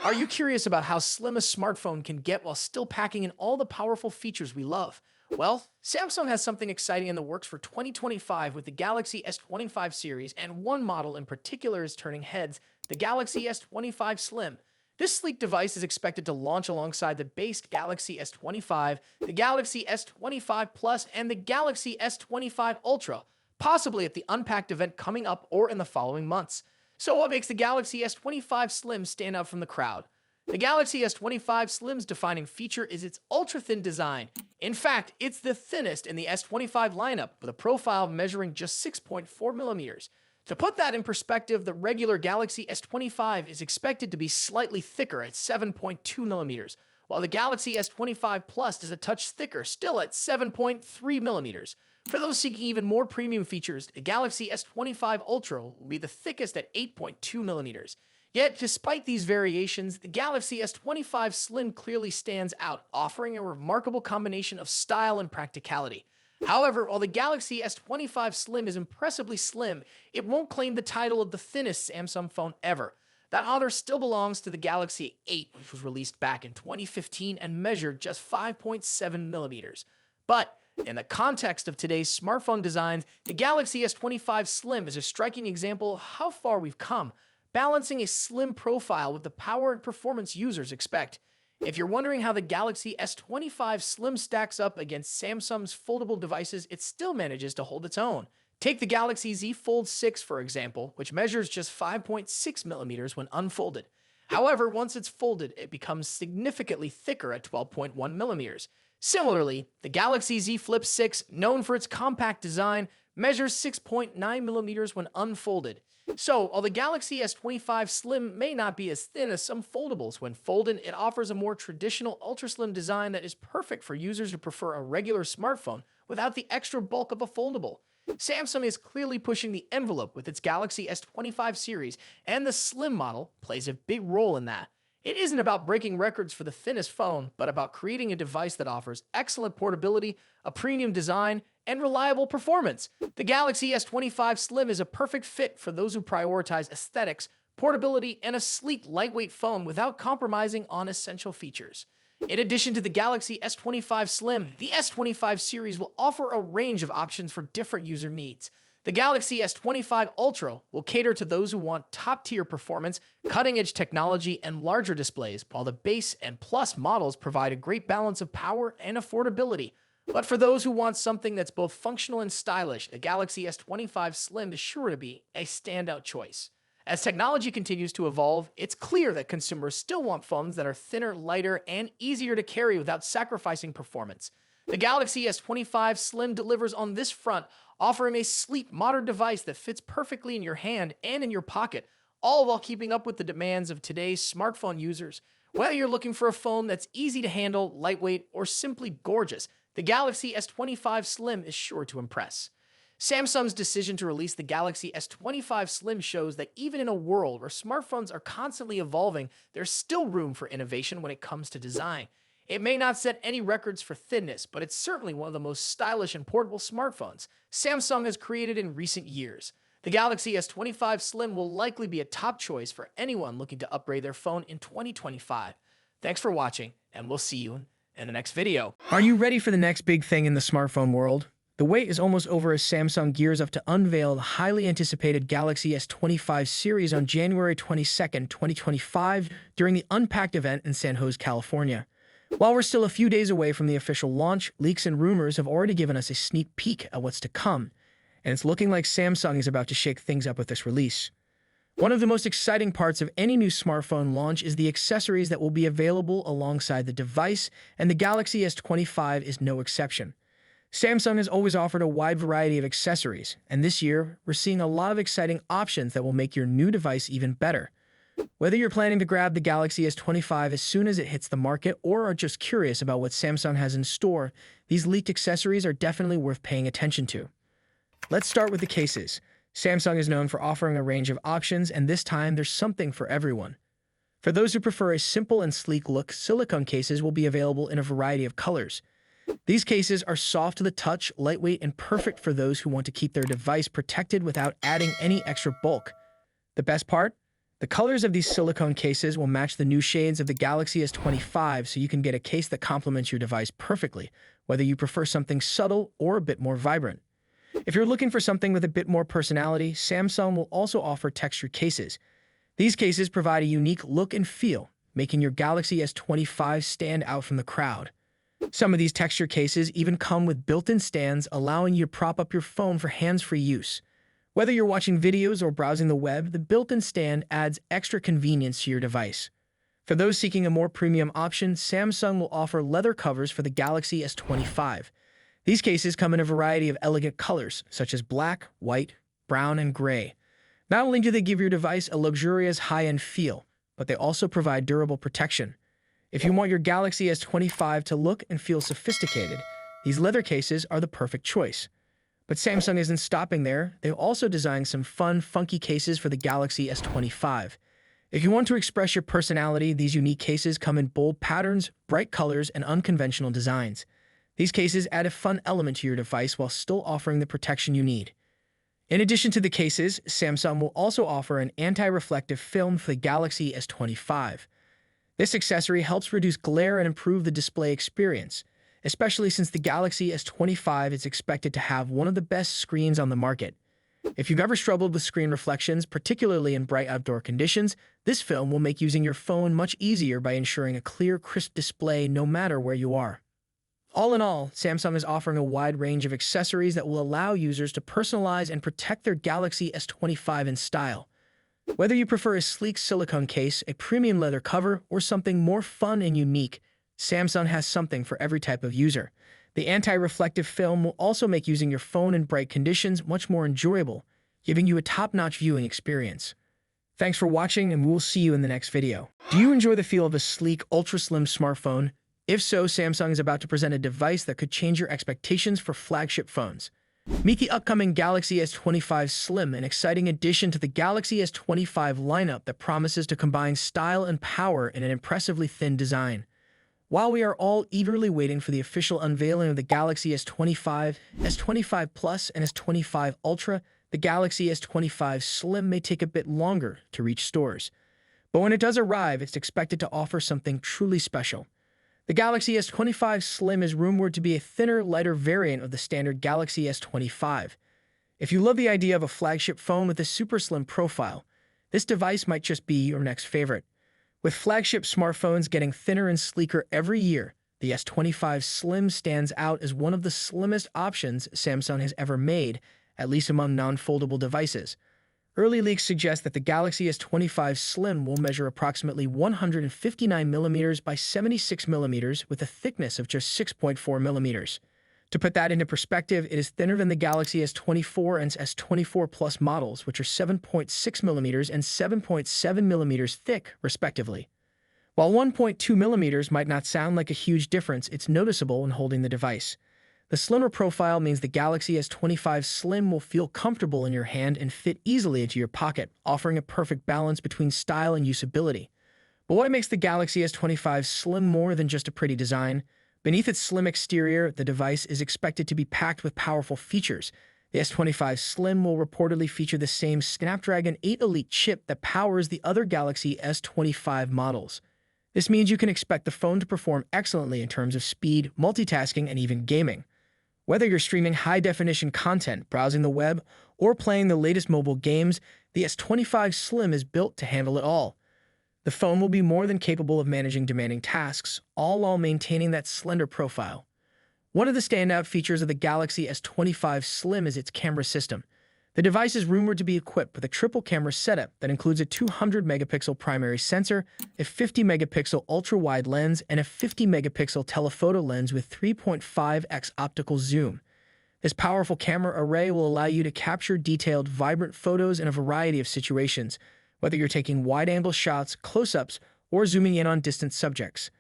Are you curious about how slim a smartphone can get while still packing in all the powerful features we love? Well, Samsung has something exciting in the works for 2025 with the Galaxy S25 series, and one model in particular is turning heads, the Galaxy S25 Slim. This sleek device is expected to launch alongside the base Galaxy S25, the Galaxy S25 Plus, and the Galaxy S25 Ultra, possibly at the Unpacked event coming up or in the following months. So what makes the Galaxy S25 Slim stand out from the crowd? The Galaxy S25 Slim's defining feature is its ultra-thin design. In fact, it's the thinnest in the S25 lineup, with a profile measuring just 6.4 millimeters. To put that in perspective, the regular Galaxy S25 is expected to be slightly thicker at 7.2 millimeters, while the Galaxy S25 Plus is a touch thicker, still at 7.3 millimeters. For those seeking even more premium features, the Galaxy S25 Ultra will be the thickest at 8.2 millimeters. Yet, despite these variations, the Galaxy S25 Slim clearly stands out, offering a remarkable combination of style and practicality. However, while the Galaxy S25 Slim is impressively slim, it won't claim the title of the thinnest Samsung phone ever. That honor still belongs to the Galaxy 8, which was released back in 2015 and measured just 5.7 millimeters. But in the context of today's smartphone designs, the Galaxy S25 Slim is a striking example of how far we've come, balancing a slim profile with the power and performance users expect. If you're wondering how the Galaxy S25 Slim stacks up against Samsung's foldable devices, it still manages to hold its own. Take the Galaxy Z Fold 6, for example, which measures just 5.6 millimeters when unfolded. However, once it's folded, it becomes significantly thicker at 12.1 millimeters. Similarly, the Galaxy Z Flip 6, known for its compact design, measures 6.9 millimeters when unfolded. So, while the Galaxy S25 Slim may not be as thin as some foldables, when folded, it offers a more traditional ultra-slim design that is perfect for users who prefer a regular smartphone without the extra bulk of a foldable. Samsung is clearly pushing the envelope with its Galaxy S25 series, and the Slim model plays a big role in that. It isn't about breaking records for the thinnest phone, but about creating a device that offers excellent portability, a premium design, and reliable performance. The Galaxy S25 Slim is a perfect fit for those who prioritize aesthetics, portability, and a sleek, lightweight phone without compromising on essential features. In addition to the Galaxy S25 Slim, the S25 series will offer a range of options for different user needs. The Galaxy S25 Ultra will cater to those who want top-tier performance, cutting-edge technology, and larger displays, while the base and Plus models provide a great balance of power and affordability. But for those who want something that's both functional and stylish, the Galaxy S25 Slim is sure to be a standout choice. As technology continues to evolve, it's clear that consumers still want phones that are thinner, lighter, and easier to carry without sacrificing performance. The Galaxy S25 Slim delivers on this front, offering a sleek, modern device that fits perfectly in your hand and in your pocket, all while keeping up with the demands of today's smartphone users. Whether you're looking for a phone that's easy to handle, lightweight, or simply gorgeous, the Galaxy S25 Slim is sure to impress. Samsung's decision to release the Galaxy S25 Slim shows that even in a world where smartphones are constantly evolving, there's still room for innovation when it comes to design. It may not set any records for thinness, but it's certainly one of the most stylish and portable smartphones Samsung has created in recent years. The Galaxy S25 Slim will likely be a top choice for anyone looking to upgrade their phone in 2025. Thanks for watching, and we'll see you in the next video. Are you ready for the next big thing in the smartphone world? The wait is almost over as Samsung gears up to unveil the highly anticipated Galaxy S25 series on January 22, 2025, during the Unpacked event in San Jose, California. While we're still a few days away from the official launch, leaks and rumors have already given us a sneak peek at what's to come, and it's looking like Samsung is about to shake things up with this release. One of the most exciting parts of any new smartphone launch is the accessories that will be available alongside the device, and the Galaxy S25 is no exception. Samsung has always offered a wide variety of accessories, and this year, we're seeing a lot of exciting options that will make your new device even better. Whether you're planning to grab the Galaxy S25 as soon as it hits the market or are just curious about what Samsung has in store, these leaked accessories are definitely worth paying attention to. Let's start with the cases. Samsung is known for offering a range of options, and this time there's something for everyone. For those who prefer a simple and sleek look, silicone cases will be available in a variety of colors. These cases are soft to the touch, lightweight, and perfect for those who want to keep their device protected without adding any extra bulk. The best part? The colors of these silicone cases will match the new shades of the Galaxy S25, so you can get a case that complements your device perfectly, whether you prefer something subtle or a bit more vibrant. If you're looking for something with a bit more personality, Samsung will also offer textured cases. These cases provide a unique look and feel, making your Galaxy S25 stand out from the crowd. Some of these texture cases even come with built-in stands, allowing you to prop up your phone for hands-free use. Whether you're watching videos or browsing the web, the built-in stand adds extra convenience to your device. For those seeking a more premium option, Samsung will offer leather covers for the Galaxy S25. These cases come in a variety of elegant colors, such as black, white, brown, and gray. Not only do they give your device a luxurious high-end feel, but they also provide durable protection. If you want your Galaxy S25 to look and feel sophisticated, these leather cases are the perfect choice. But Samsung isn't stopping there. They've also designed some fun, funky cases for the Galaxy S25. If you want to express your personality, these unique cases come in bold patterns, bright colors, and unconventional designs. These cases add a fun element to your device while still offering the protection you need. In addition to the cases, Samsung will also offer an anti-reflective film for the Galaxy S25. This accessory helps reduce glare and improve the display experience, especially since the Galaxy S25 is expected to have one of the best screens on the market. If you've ever struggled with screen reflections, particularly in bright outdoor conditions, this film will make using your phone much easier by ensuring a clear, crisp display no matter where you are. All in all, Samsung is offering a wide range of accessories that will allow users to personalize and protect their Galaxy S25 in style. Whether you prefer a sleek silicone case, a premium leather cover, or something more fun and unique, Samsung has something for every type of user. The anti-reflective film will also make using your phone in bright conditions much more enjoyable, giving you a top-notch viewing experience. Thanks for watching, and we'll see you in the next video. Do you enjoy the feel of a sleek, ultra-slim smartphone? If so, Samsung is about to present a device that could change your expectations for flagship phones. Meet the upcoming Galaxy S25 Slim, an exciting addition to the Galaxy S25 lineup that promises to combine style and power in an impressively thin design. While we are all eagerly waiting for the official unveiling of the Galaxy S25, S25 Plus, and S25 Ultra, the Galaxy S25 Slim may take a bit longer to reach stores. But when it does arrive, it's expected to offer something truly special. The Galaxy S25 Slim is rumored to be a thinner, lighter variant of the standard Galaxy S25. If you love the idea of a flagship phone with a super slim profile, this device might just be your next favorite. With flagship smartphones getting thinner and sleeker every year, the S25 Slim stands out as one of the slimmest options Samsung has ever made, at least among non-foldable devices. Early leaks suggest that the Galaxy S25 Slim will measure approximately 159mm by 76mm with a thickness of just 6.4mm. To put that into perspective, it is thinner than the Galaxy S24 and S24 Plus models, which are 7.6mm and 7.7mm thick, respectively. While 1.2mm might not sound like a huge difference, it's noticeable when holding the device. The slimmer profile means the Galaxy S25 Slim will feel comfortable in your hand and fit easily into your pocket, offering a perfect balance between style and usability. But what makes the Galaxy S25 Slim more than just a pretty design? Beneath its slim exterior, the device is expected to be packed with powerful features. The S25 Slim will reportedly feature the same Snapdragon 8 Elite chip that powers the other Galaxy S25 models. This means you can expect the phone to perform excellently in terms of speed, multitasking, and even gaming. Whether you're streaming high-definition content, browsing the web, or playing the latest mobile games, the S25 Slim is built to handle it all. The phone will be more than capable of managing demanding tasks, all while maintaining that slender profile. One of the standout features of the Galaxy S25 Slim is its camera system. The device is rumored to be equipped with a triple-camera setup that includes a 200-megapixel primary sensor, a 50-megapixel ultra-wide lens, and a 50-megapixel telephoto lens with 3.5x optical zoom. This powerful camera array will allow you to capture detailed, vibrant photos in a variety of situations, whether you're taking wide-angle shots, close-ups, or zooming in on distant subjects.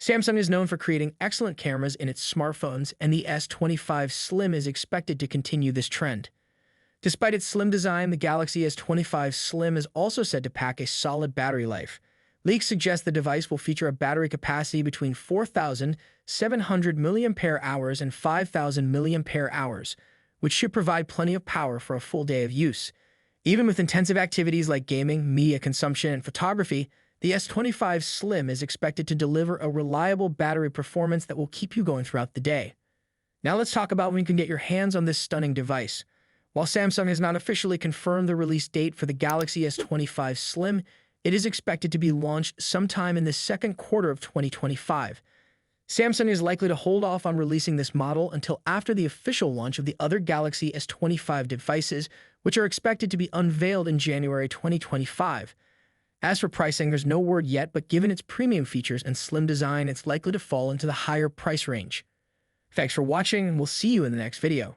Samsung is known for creating excellent cameras in its smartphones, and the S25 Slim is expected to continue this trend. Despite its slim design, the Galaxy S25 Slim is also said to pack a solid battery life. Leaks suggest the device will feature a battery capacity between 4,700 mAh and 5,000 mAh, which should provide plenty of power for a full day of use. Even with intensive activities like gaming, media consumption, and photography, the S25 Slim is expected to deliver a reliable battery performance that will keep you going throughout the day. Now let's talk about when you can get your hands on this stunning device. While Samsung has not officially confirmed the release date for the Galaxy S25 Slim, it is expected to be launched sometime in the second quarter of 2025. Samsung is likely to hold off on releasing this model until after the official launch of the other Galaxy S25 devices, which are expected to be unveiled in January 2025. As for pricing, there's no word yet, but given its premium features and slim design, it's likely to fall into the higher price range. Thanks for watching, and we'll see you in the next video.